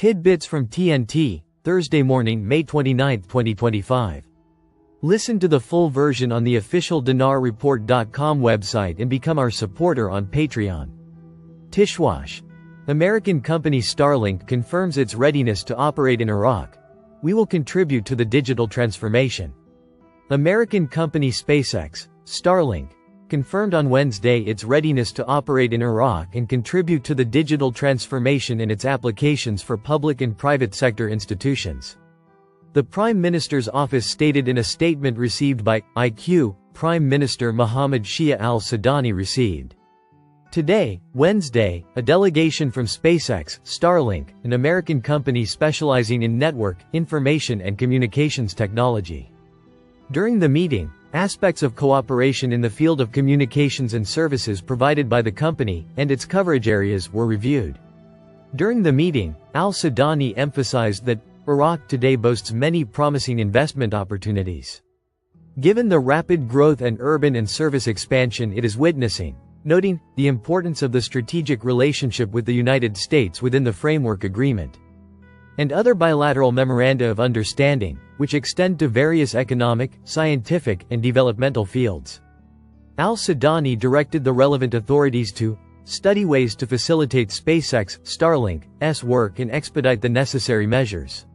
Tidbits from TNT, Thursday morning, May 29, 2025. Listen to the full version on the official dinarreport.com website and become our supporter on Patreon. Tishwash. American company Starlink confirms its readiness to operate in Iraq. We will contribute to the digital transformation. American company SpaceX, Starlink, confirmed on Wednesday its readiness to operate in Iraq and contribute to the digital transformation in its applications for public and private sector institutions. The Prime Minister's office stated in a statement received by IQ, Prime Minister Mohammed Shia al-Sudani received. Today, Wednesday, a delegation from SpaceX, Starlink, an American company specializing in network, information and communications technology. During the meeting, aspects of cooperation in the field of communications and services provided by the company and its coverage areas were reviewed. During the meeting, al-Sudani emphasized that Iraq today boasts many promising investment opportunities. Given the rapid growth and urban and service expansion it is witnessing, noting the importance of the strategic relationship with the United States within the Framework Agreement and other bilateral memoranda of understanding, which extend to various economic, scientific, and developmental fields. Al-Sudani directed the relevant authorities to study ways to facilitate SpaceX, Starlink's work and expedite the necessary measures.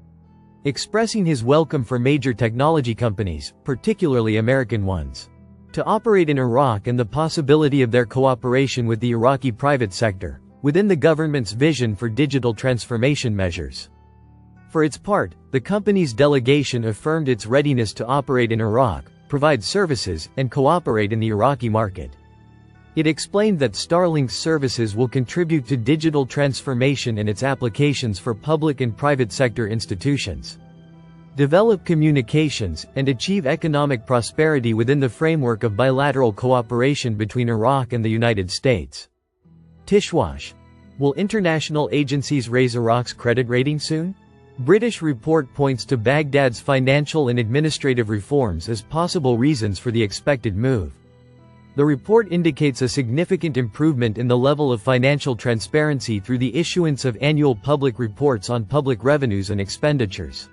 Expressing his welcome for major technology companies, particularly American ones, to operate in Iraq and the possibility of their cooperation with the Iraqi private sector, within the government's vision for digital transformation measures. For its part, the company's delegation affirmed its readiness to operate in Iraq, provide services, and cooperate in the Iraqi market. It explained that Starlink's services will contribute to digital transformation and its applications for public and private sector institutions, develop communications, and achieve economic prosperity within the framework of bilateral cooperation between Iraq and the United States. Tishwash. Will international agencies raise Iraq's credit rating soon? British report points to Baghdad's financial and administrative reforms as possible reasons for the expected move. The report indicates a significant improvement in the level of financial transparency through the issuance of annual public reports on public revenues and expenditures.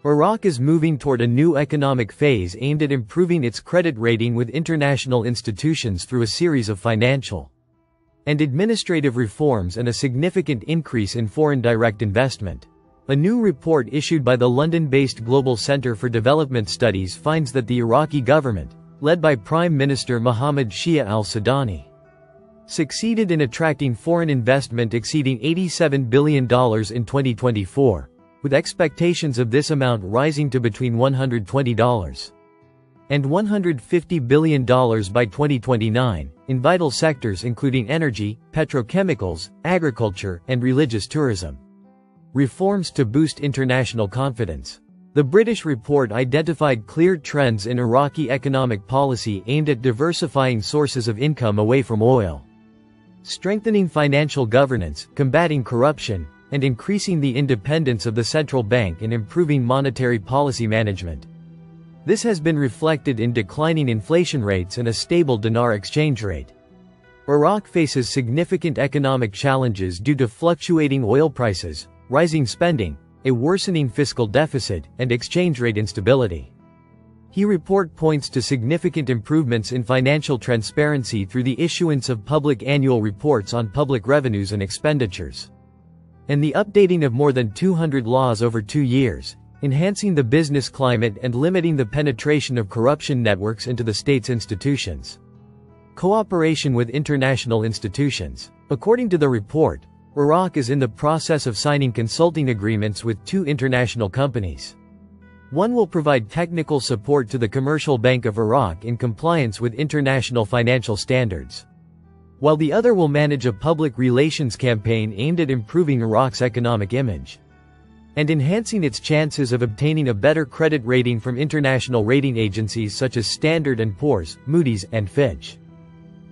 Iraq is moving toward a new economic phase aimed at improving its credit rating with international institutions through a series of financial and administrative reforms and a significant increase in foreign direct investment. A new report issued by the London-based Global Centre for Development Studies finds that the Iraqi government, led by Prime Minister Mohammed Shia al-Sudani, succeeded in attracting foreign investment exceeding $87 billion in 2024, with expectations of this amount rising to between $120 and $150 billion by 2029, in vital sectors including energy, petrochemicals, agriculture, and religious tourism. Reforms to boost international confidence. The British report identified clear trends in Iraqi economic policy aimed at diversifying sources of income away from oil, strengthening financial governance, combating corruption, and increasing the independence of the central bank and improving monetary policy management. This has been reflected in declining inflation rates and a stable dinar exchange rate. Iraq faces significant economic challenges due to fluctuating oil prices, rising spending, a worsening fiscal deficit, and exchange rate instability. The report points to significant improvements in financial transparency through the issuance of public annual reports on public revenues and expenditures, and the updating of more than 200 laws over 2 years, enhancing the business climate and limiting the penetration of corruption networks into the state's institutions. Cooperation with international institutions. According to the report, Iraq is in the process of signing consulting agreements with 2 international companies. One will provide technical support to the Commercial Bank of Iraq in compliance with international financial standards, while the other will manage a public relations campaign aimed at improving Iraq's economic image and enhancing its chances of obtaining a better credit rating from international rating agencies such as Standard & Poor's, Moody's, and Fitch.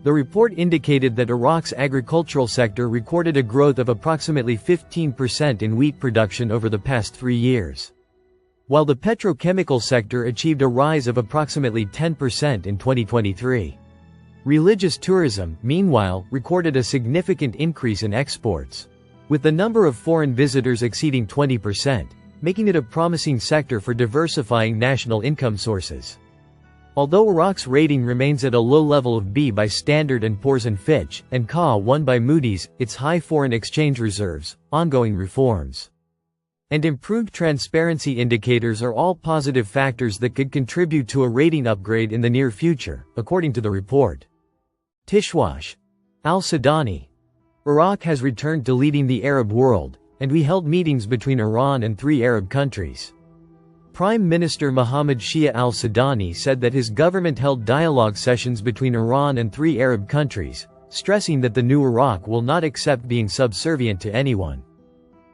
The report indicated that Iraq's agricultural sector recorded a growth of approximately 15% in wheat production over the past 3 years, while the petrochemical sector achieved a rise of approximately 10% in 2023. Religious tourism, meanwhile, recorded a significant increase in exports. with the number of foreign visitors exceeding 20%, making it a promising sector for diversifying national income sources. Although Iraq's rating remains at a low level of B by Standard & Poor's and Fitch, and Ca1 by Moody's, its high foreign exchange reserves, ongoing reforms, and improved transparency indicators are all positive factors that could contribute to a rating upgrade in the near future, according to the report. Tishwash Al-Sudani. Iraq has returned to leading the Arab world, and we held meetings between Iran and 3 Arab countries. Prime Minister Mohammed Shia al-Sudani said that his government held dialogue sessions between Iran and 3 Arab countries, stressing that the new Iraq will not accept being subservient to anyone.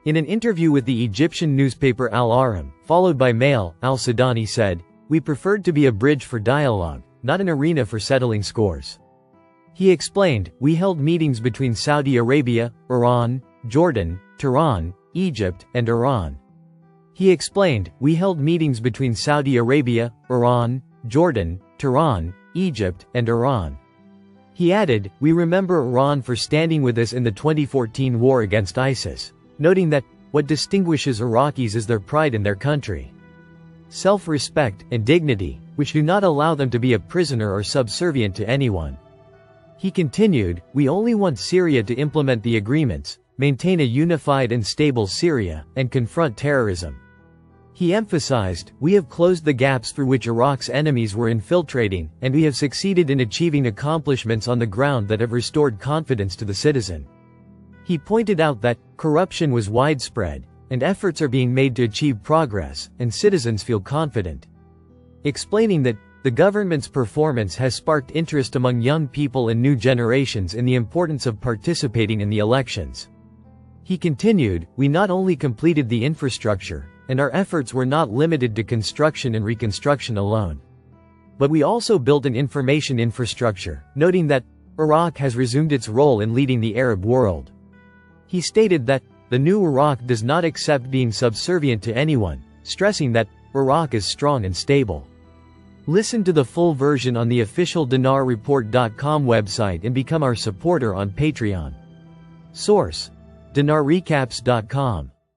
In an interview with the Egyptian newspaper Al-Ahram, followed by Mail, al-Sudani said, "We preferred to be a bridge for dialogue, not an arena for settling scores." He explained, "We held meetings between Saudi Arabia, Iran, Jordan, Tehran, Egypt, and Iran." He explained, "We held meetings between Saudi Arabia, Iran, Jordan, Tehran, Egypt, and Iran." He added, "We remember Iran for standing with us in the 2014 war against ISIS, noting that, what distinguishes Iraqis is their pride in their country, self-respect, and dignity, which do not allow them to be a prisoner or subservient to anyone." He continued, "We only want Syria to implement the agreements, maintain a unified and stable Syria, and confront terrorism." He emphasized, "We have closed the gaps through which Iraq's enemies were infiltrating, and we have succeeded in achieving accomplishments on the ground that have restored confidence to the citizen." He pointed out that, corruption was widespread, and efforts are being made to achieve progress, and citizens feel confident. Explaining that, the government's performance has sparked interest among young people and new generations in the importance of participating in the elections. He continued, "We not only completed the infrastructure, and our efforts were not limited to construction and reconstruction alone, but we also built an information infrastructure," noting that, Iraq has resumed its role in leading the Arab world. He stated that, the new Iraq does not accept being subservient to anyone, stressing that, Iraq is strong and stable. Listen to the full version on the official dinarreport.com website and become our supporter on Patreon. Source: dinarrecaps.com